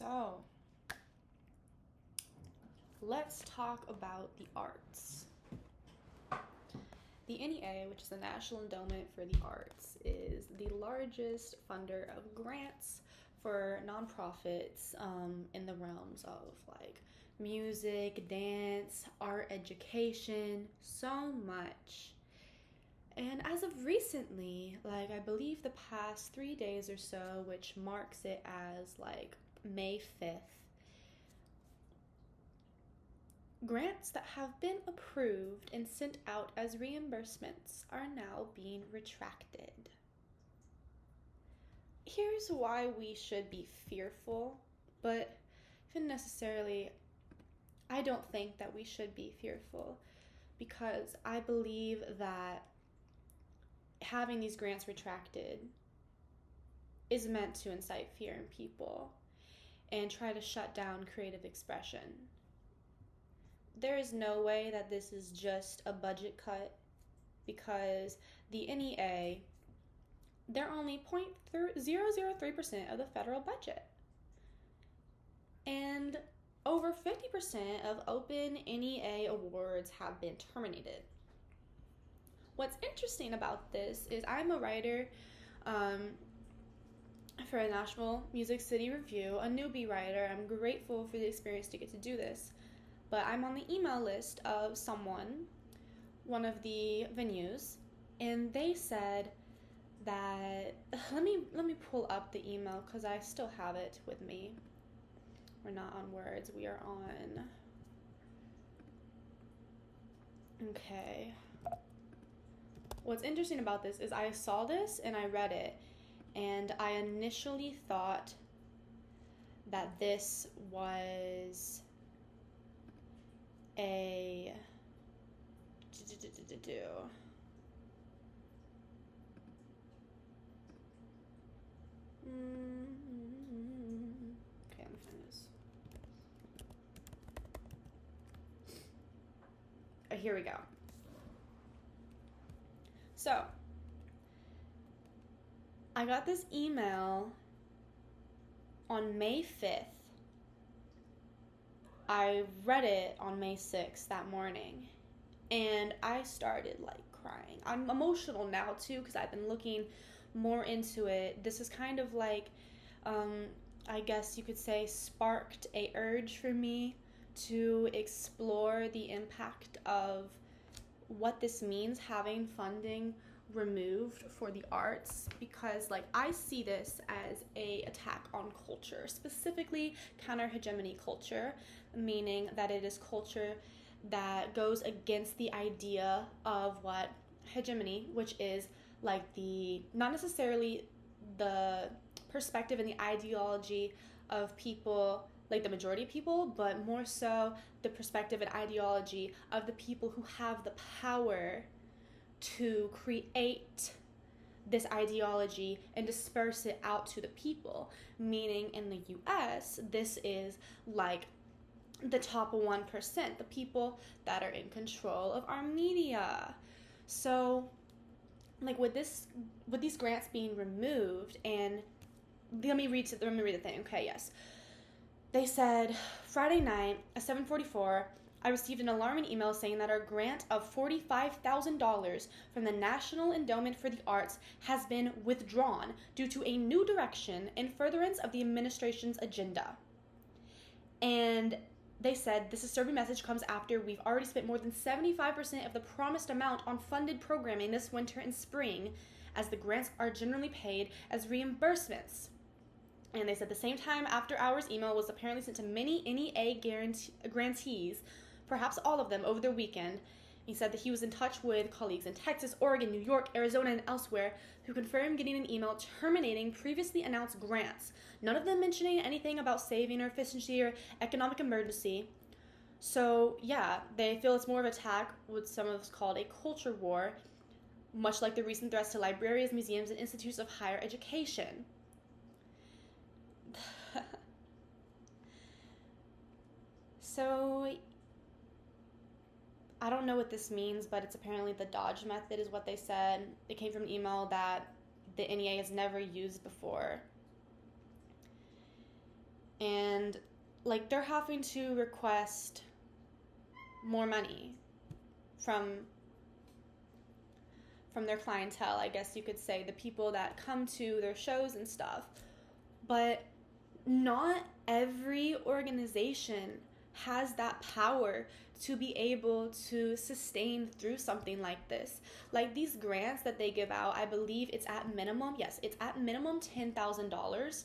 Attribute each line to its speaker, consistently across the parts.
Speaker 1: So, let's talk about the arts. The NEA, which is the National Endowment for the Arts, is the largest funder of grants for nonprofits in the realms of like music, dance, art education, so much. And as of recently, like I believe the past 3 days or so, which marks it as like May 5th, grants that have been approved and sent out as reimbursements are now being retracted. Here's why we should be fearful, but even necessarily, I don't think that we should be fearful, because I believe that having these grants retracted is meant to incite fear in people and try to shut down creative expression. There is no way that this is just a budget cut, because the NEA, they're only 0.003% of the federal budget. And over 50% of open NEA awards have been terminated. What's interesting about this is I'm a writer for a National Music City Review, a newbie writer. I'm grateful for the experience to get to do this. But I'm on the email list of someone, one of the venues, and they said that, let me pull up the email because I still have it with me. We're not on Words, we are on, okay. What's interesting about this is I saw this and I read it, and I initially thought that this was a okay, let me find this. Oh, here we go. So I got this email on May 5th. I read it on May 6th that morning, and I started like crying. I'm emotional now too because I've been looking more into it. This is kind of like, I guess you could say, sparked a urge for me to explore the impact of what this means, having funding removed for the arts, because like I see this as a attack on culture, specifically counter-hegemony culture, meaning that it is culture that goes against the idea of what hegemony, which is like the, not necessarily the perspective and the ideology of people, like the majority of people, but more so the perspective and ideology of the people who have the power to create this ideology and disperse it out to the people. Meaning in the US, this is like the top 1%, the people that are in control of our media. So like with these grants being removed, and let me read the thing. Okay, yes. They said, Friday night at 7:44, I received an alarming email saying that our grant of $45,000 from the National Endowment for the Arts has been withdrawn due to a new direction in furtherance of the administration's agenda. And they said this disturbing message comes after we've already spent more than 75% of the promised amount on funded programming this winter and spring, as the grants are generally paid as reimbursements. And they said the same time after hours email was apparently sent to many NEA grantees, perhaps all of them, over the weekend. He said that he was in touch with colleagues in Texas, Oregon, New York, Arizona, and elsewhere who confirmed getting an email terminating previously announced grants, none of them mentioning anything about saving or efficiency or economic emergency. So yeah, they feel it's more of an attack, what some of us called a culture war, much like the recent threats to libraries, museums, and institutes of higher education. So I don't know what this means, but it's apparently the Dodge method is what they said. It came from an email that the NEA has never used before. And like they're having to request more money from their clientele, I guess you could say, the people that come to their shows and stuff. But not every organization has that power to be able to sustain through something like this. Like these grants that they give out, I believe it's at minimum, yes, it's at minimum $10,000.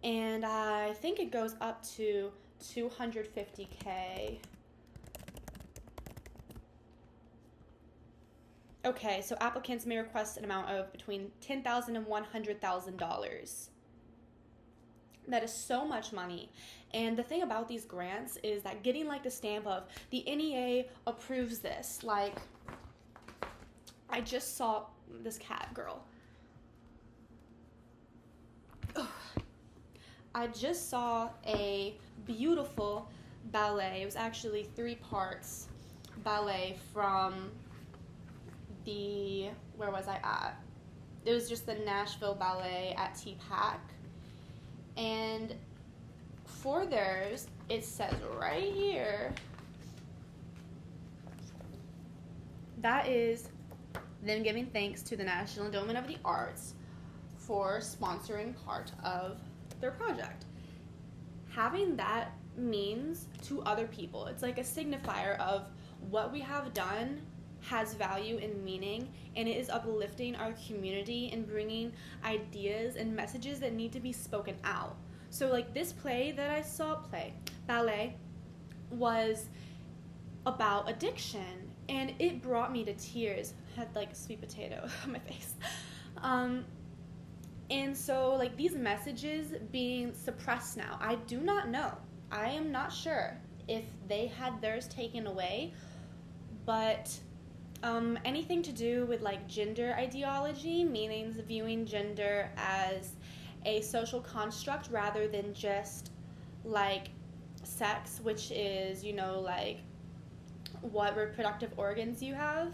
Speaker 1: And I think it goes up to $250K. Okay, so applicants may request an amount of between $10,000 and $100,000. That is so much money. And the thing about these grants is that getting like the stamp of the NEA approves this. Like, I just saw this cat girl. Ugh. I just saw a beautiful ballet. It was actually 3 parts ballet from where was I at? It was just the Nashville Ballet at TPAC. And for theirs, it says right here, that is them giving thanks to the National Endowment of the Arts for sponsoring part of their project. Having that means to other people, it's like a signifier of what we have done has value and meaning, and it is uplifting our community and bringing ideas and messages that need to be spoken out. So like this play that I saw, ballet, was about addiction, and it brought me to tears. I had like sweet potato on my face. And so like these messages being suppressed now, I do not know. I am not sure if they had theirs taken away, but anything to do with like gender ideology, meaning viewing gender as a social construct rather than just like sex, which is, you know, like what reproductive organs you have,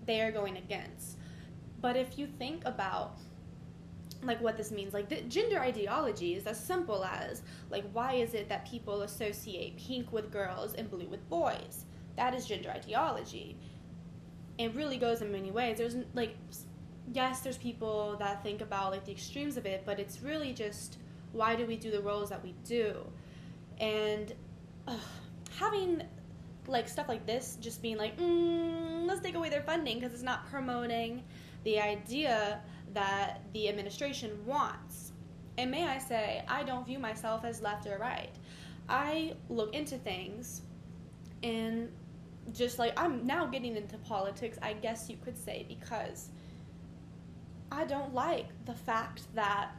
Speaker 1: they are going against. But if you think about like what this means, like the gender ideology is as simple as like, why is it that people associate pink with girls and blue with boys? That is gender ideology. It really goes in many ways. There's like, yes, there's people that think about like the extremes of it, but it's really just, why do we do the roles that we do? And having like stuff like this just being like, let's take away their funding because it's not promoting the idea that the administration wants. And may I say, I don't view myself as left or right. I look into things, and just like I'm now getting into politics, I guess you could say, because I don't like the fact that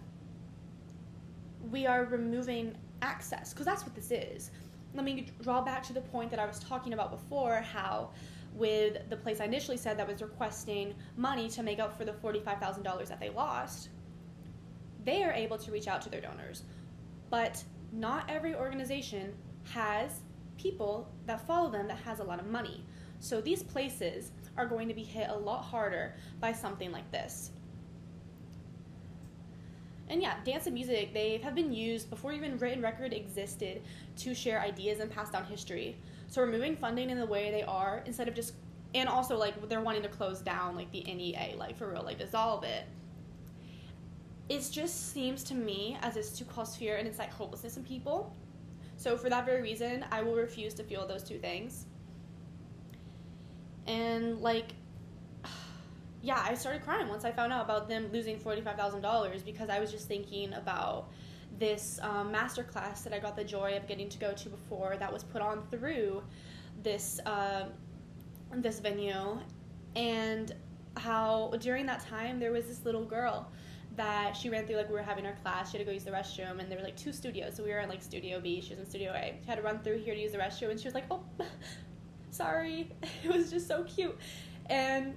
Speaker 1: we are removing access, because that's what this is. Let me draw back to the point that I was talking about before, how with the place I initially said that was requesting money to make up for the $45,000 that they lost, they are able to reach out to their donors. But not every organization has people that follow them that has a lot of money. So these places are going to be hit a lot harder by something like this. And yeah, dance and music, they have been used before even written record existed to share ideas and pass down history. So removing funding in the way they are, instead of just, and also like they're wanting to close down like the NEA, like for real, like dissolve it. It just seems to me as it's to cause fear and incite hopelessness in people. So for that very reason, I will refuse to feel those two things. And like, yeah, I started crying once I found out about them losing $45,000 because I was just thinking about this masterclass that I got the joy of getting to go to before that was put on through this this venue, and how during that time there was this little girl that she ran through, like we were having our class, she had to go use the restroom, and there were like 2 studios, so we were in like Studio B, she was in Studio A. She had to run through here to use the restroom, and she was like, oh, sorry. It was just so cute. And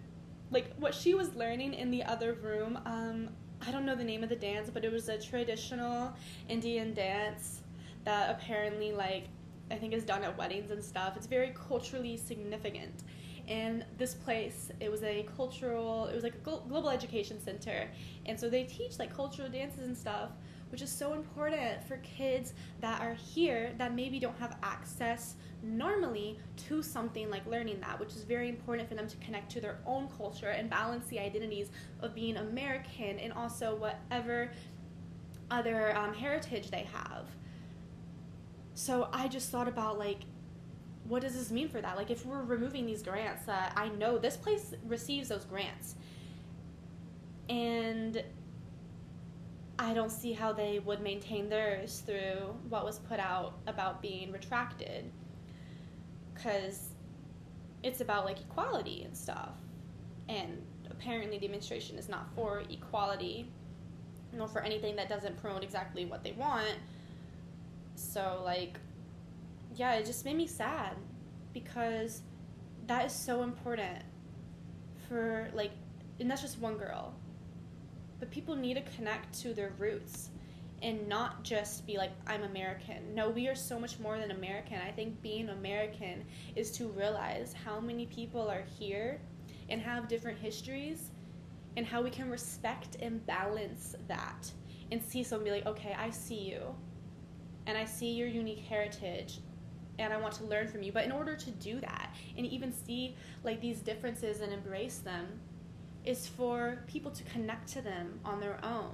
Speaker 1: like what she was learning in the other room, I don't know the name of the dance, but it was a traditional Indian dance that apparently like I think is done at weddings and stuff. It's very culturally significant. And this place, it was like a global education center, and so they teach like cultural dances and stuff. which is so important for kids that are here that maybe don't have access normally to something like learning that, which is very important for them to connect to their own culture and balance the identities of being American and also whatever other heritage they have. So I just thought about, like, what does this mean for that? Like, if we're removing these grants, I know this place receives those grants, and I don't see how they would maintain theirs through what was put out about being retracted, because it's about, like, equality and stuff, and apparently the administration is not for equality, nor for anything that doesn't promote exactly what they want. So, like, yeah, it just made me sad, because that is so important for, like, and that's just one girl, but people need to connect to their roots and not just be like, I'm American. No, we are so much more than American. I think being American is to realize how many people are here and have different histories, and how we can respect and balance that and see someone be like, okay, I see you, and I see your unique heritage, and I want to learn from you. But in order to do that and even see, like, these differences and embrace them, is for people to connect to them on their own.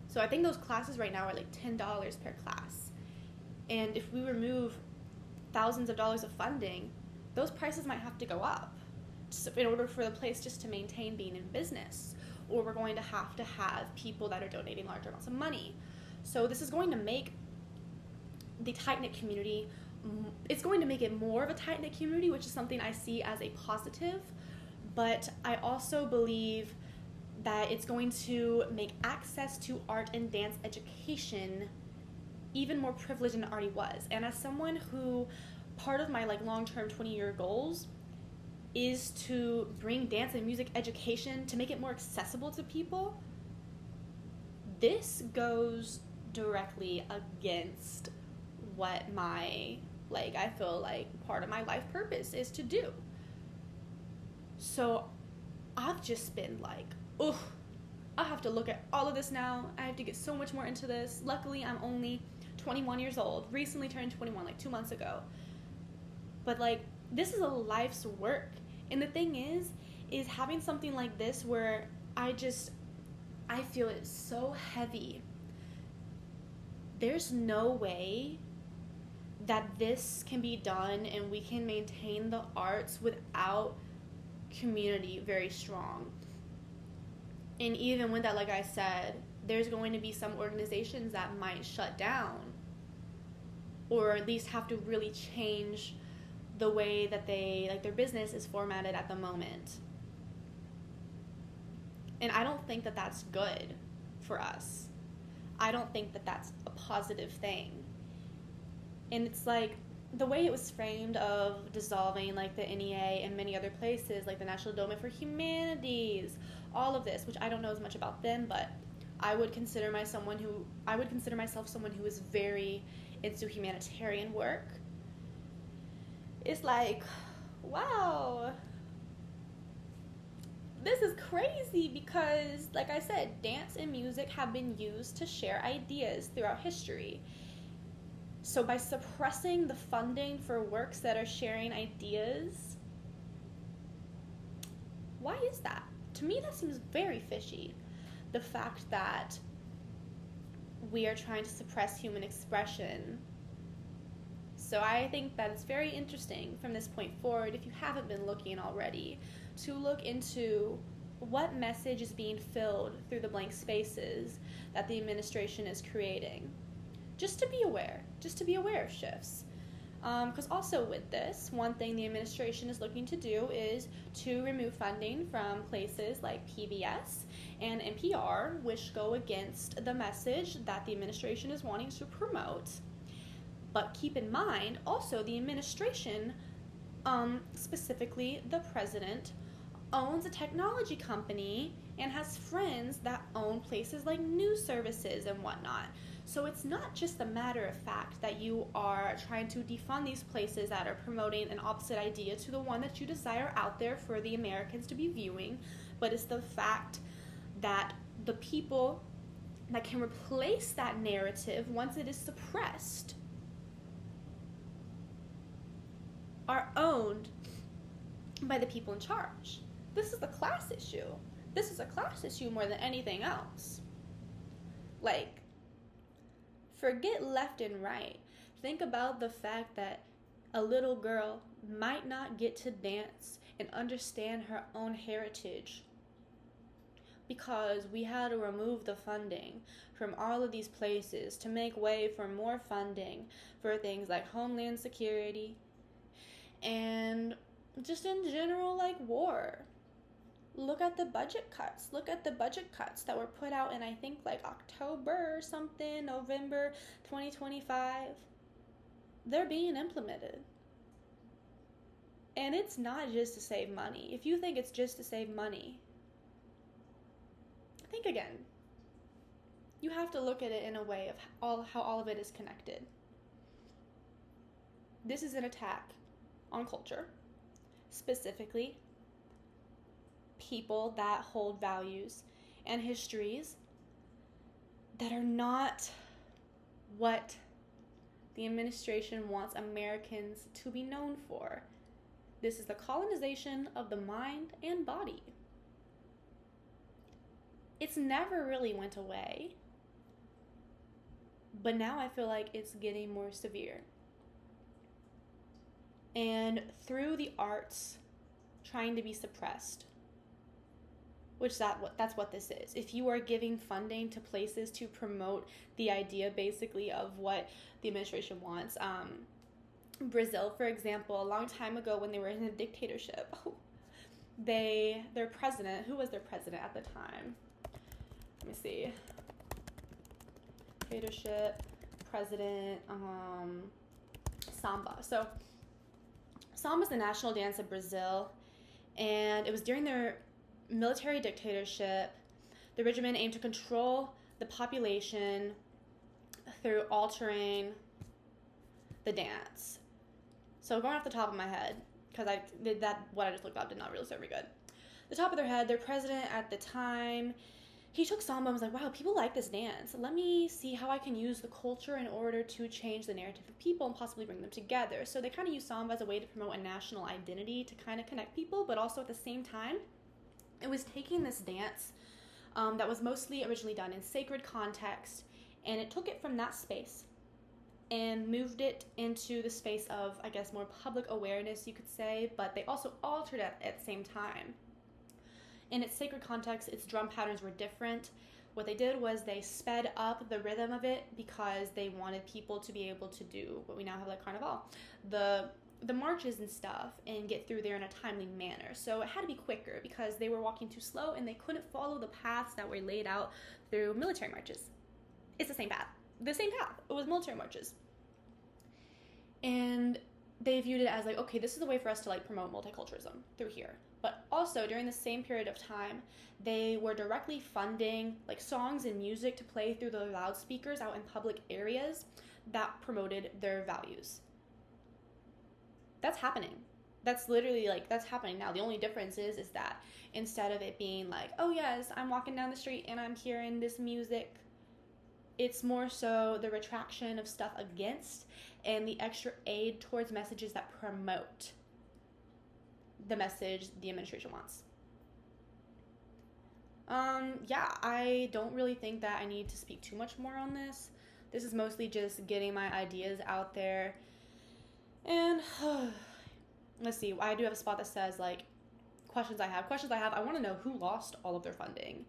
Speaker 1: So I think those classes right now are like $10 per class, and if we remove thousands of dollars of funding, those prices might have to go up in order for the place just to maintain being in business, or we're going to have people that are donating large amounts of money. So this is going to make the tight-knit community, it's going to make it more of a tight-knit community, which is something I see as a positive, but I also believe that it's going to make access to art and dance education even more privileged than it already was. And as someone who, part of my, like, long-term 20-year goals is to bring dance and music education to make it more accessible to people, this goes directly against what my, like, I feel like part of my life purpose is to do. So I've just been like, oh, I have to look at all of this now. I have to get so much more into this. Luckily, I'm only 21 years old, recently turned 21, like 2 months ago. But, like, this is a life's work. And the thing is having something like this where I feel it's so heavy. There's no way that this can be done and we can maintain the arts without community very strong. And even with that, like I said, there's going to be some organizations that might shut down, or at least have to really change the way that they, like, their business is formatted at the moment. And I don't think that that's good for us. I don't think that that's a positive thing. And it's like the way it was framed of dissolving, like, the NEA and many other places, like the National Endowment for Humanities, all of this, which I don't know as much about them, but I would consider myself someone who is very into humanitarian work. It's like, wow, this is crazy, because, like I said, dance and music have been used to share ideas throughout history. So by suppressing the funding for works that are sharing ideas, why is that? To me, that seems very fishy. The fact that we are trying to suppress human expression. So I think that it's very interesting from this point forward, if you haven't been looking already, to look into what message is being filled through the blank spaces that the administration is creating. Just to be aware of shifts. Because also with this, one thing the administration is looking to do is to remove funding from places like PBS and NPR, which go against the message that the administration is wanting to promote. But keep in mind, also, the administration, specifically the president, owns a technology company and has friends that own places like news services and whatnot. So it's not just a matter of fact that you are trying to defund these places that are promoting an opposite idea to the one that you desire out there for the Americans to be viewing, but it's the fact that the people that can replace that narrative once it is suppressed are owned by the people in charge. This is the class issue. This is a class issue more than anything else. Like, forget left and right. Think about the fact that a little girl might not get to dance and understand her own heritage because we had to remove the funding from all of these places to make way for more funding for things like Homeland Security and just in general, like war. Look at the budget cuts. Look at the budget cuts that were put out in, I think, like October or something, November 2025. They're being implemented. And it's not just to save money. If you think it's just to save money, think again. You have to look at it in a way of how all of it is connected. This is an attack on culture, specifically people that hold values and histories that are not what the administration wants Americans to be known for. This is the colonization of the mind and body. It's never really went away, but now I feel like it's getting more severe. And through the arts trying to be suppressed, which that's what this is. If you are giving funding to places to promote the idea basically of what the administration wants, Brazil, for example, a long time ago when they were in a dictatorship, their president, who was their president at the time? Let me see. Dictatorship, president, samba. So samba is the national dance of Brazil, and it was during their military dictatorship. The regime aimed to control the population through altering the dance. So going off the top of my head, because what I just looked up did not really serve me good. The top of their head, their president at the time, he took samba and was like, wow, people like this dance. Let me see how I can use the culture in order to change the narrative of people and possibly bring them together. So they kind of used samba as a way to promote a national identity to kind of connect people, but also at the same time, it was taking this dance that was mostly originally done in sacred context, and it took it from that space and moved it into the space of, I guess, more public awareness, you could say, but they also altered it at the same time. In its sacred context, its drum patterns were different. What they did was they sped up the rhythm of it because they wanted people to be able to do what we now have like Carnival, the marches and stuff, and get through there in a timely manner. So it had to be quicker because they were walking too slow and they couldn't follow the paths that were laid out through military marches. It's the same path. The same path. It was military marches. And they viewed it as like, okay, this is a way for us to like promote multiculturalism through here. But also during the same period of time, they were directly funding like songs and music to play through the loudspeakers out in public areas that promoted their values. That's happening. That's literally like, that's happening now. The only difference is that instead of it being like, oh yes, I'm walking down the street and I'm hearing this music, it's more so the retraction of stuff against and the extra aid towards messages that promote the message the administration wants. I don't really think that I need to speak too much more on this. This is mostly just getting my ideas out there. And let's see, I do have a spot that says like questions I have. I want to know who lost all of their funding.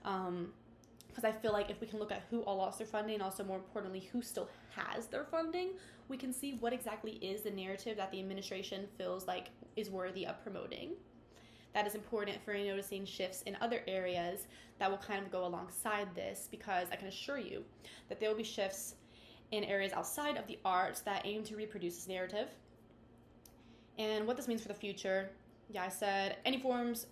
Speaker 1: Because I feel like if we can look at who all lost their funding and also more importantly who still has their funding, we can see what exactly is the narrative that the administration feels like is worthy of promoting. That is important for noticing shifts in other areas that will kind of go alongside this, because I can assure you that there will be shifts in areas outside of the arts that aim to reproduce this narrative. And what this means for the future, I said any forms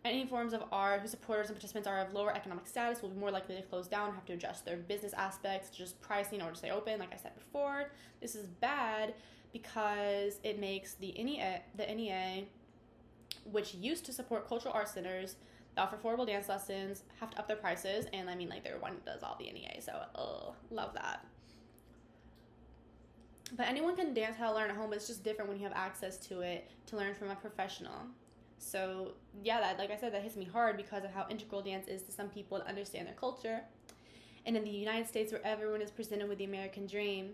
Speaker 1: of art whose supporters and participants are of lower economic status will be more likely to close down and have to adjust their business aspects, just pricing, or to stay open. Like I said before, this is bad because it makes the NEA, which used to support cultural arts centers They offer affordable dance lessons, have to up their prices, and I mean, like, they're one that does all the NEA, so love that. But anyone can dance how to learn at home, but it's just different when you have access to it to learn from a professional. So yeah, that, like I said, that hits me hard because of how integral dance is to some people to understand their culture. And in the United States, where everyone is presented with the American dream,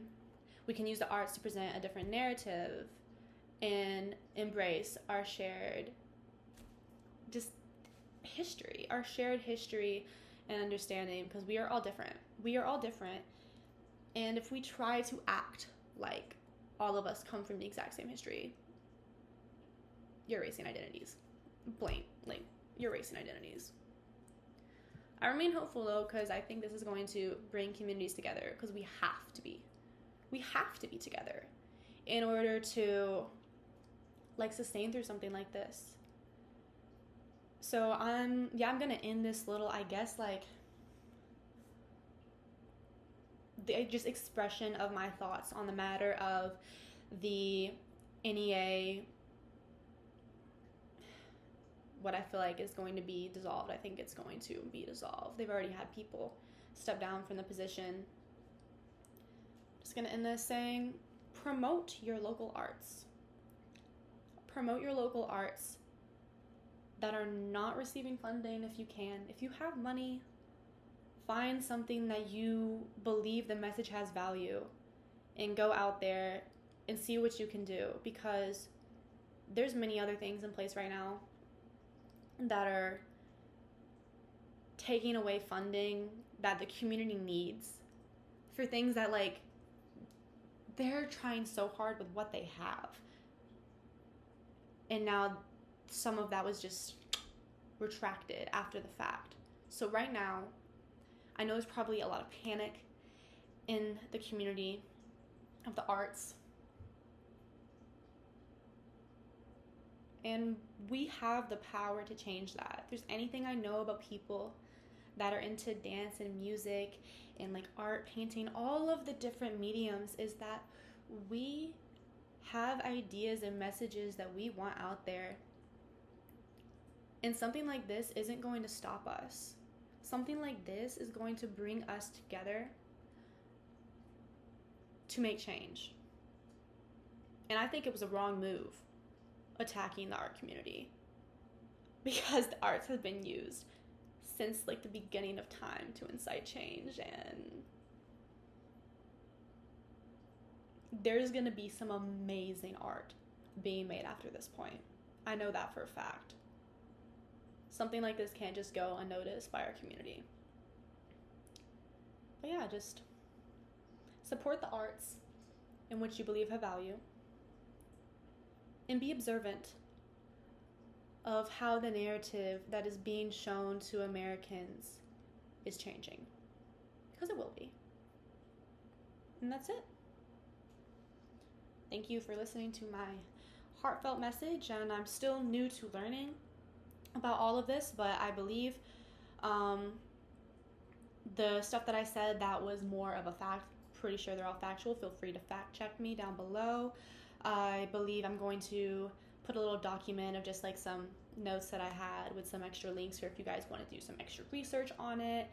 Speaker 1: we can use the arts to present a different narrative and embrace our shared just history, our shared history and understanding, because we are all different. We are all different. And if we try to act like all of us come from the exact same history, you're erasing identities. Like, you're erasing identities. I remain hopeful, though, because I think this is going to bring communities together, because we have to be. We have to be together in order to, like, sustain through something like this. So I'm going to end this little, I guess, like, the just expression of my thoughts on the matter of the NEA, what I feel like is going to be dissolved. I think it's going to be dissolved. They've already had people step down from the position. Just going to end this saying, promote your local arts. Promote your local arts that are not receiving funding if you can. If you have money, find something that you believe the message has value and go out there and see what you can do, because there's many other things in place right now that are taking away funding that the community needs for things that, like, they're trying so hard with what they have. And now some of that was just retracted after the fact. So right now, I know there's probably a lot of panic in the community of the arts. And we have the power to change that. If there's anything I know about people that are into dance and music and, like, art, painting, all of the different mediums, is that we have ideas and messages that we want out there. And something like this isn't going to stop us. Something like this is going to bring us together to make change. And I think it was a wrong move attacking the art community, because the arts have been used since, like, the beginning of time to incite change, and there's gonna be some amazing art being made after this point. I know that for a fact. Something like this can't just go unnoticed by our community. But yeah, just support the arts in which you believe have value, and be observant of how the narrative that is being shown to Americans is changing, because it will be. And that's it. Thank you for listening to my heartfelt message, and I'm still new to learning about all of this, but I believe the stuff that I said that was more of a fact, pretty sure they're all factual. Feel free to fact check me down below. I believe I'm going to put a little document of just, like, some notes that I had with some extra links for if you guys want to do some extra research on it.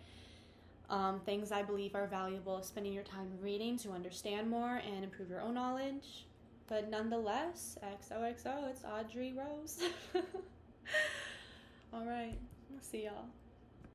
Speaker 1: Things I believe are valuable, spending your time reading to understand more and improve your own knowledge. But nonetheless, XOXO, it's Audrey Rose. All right, I'll see y'all.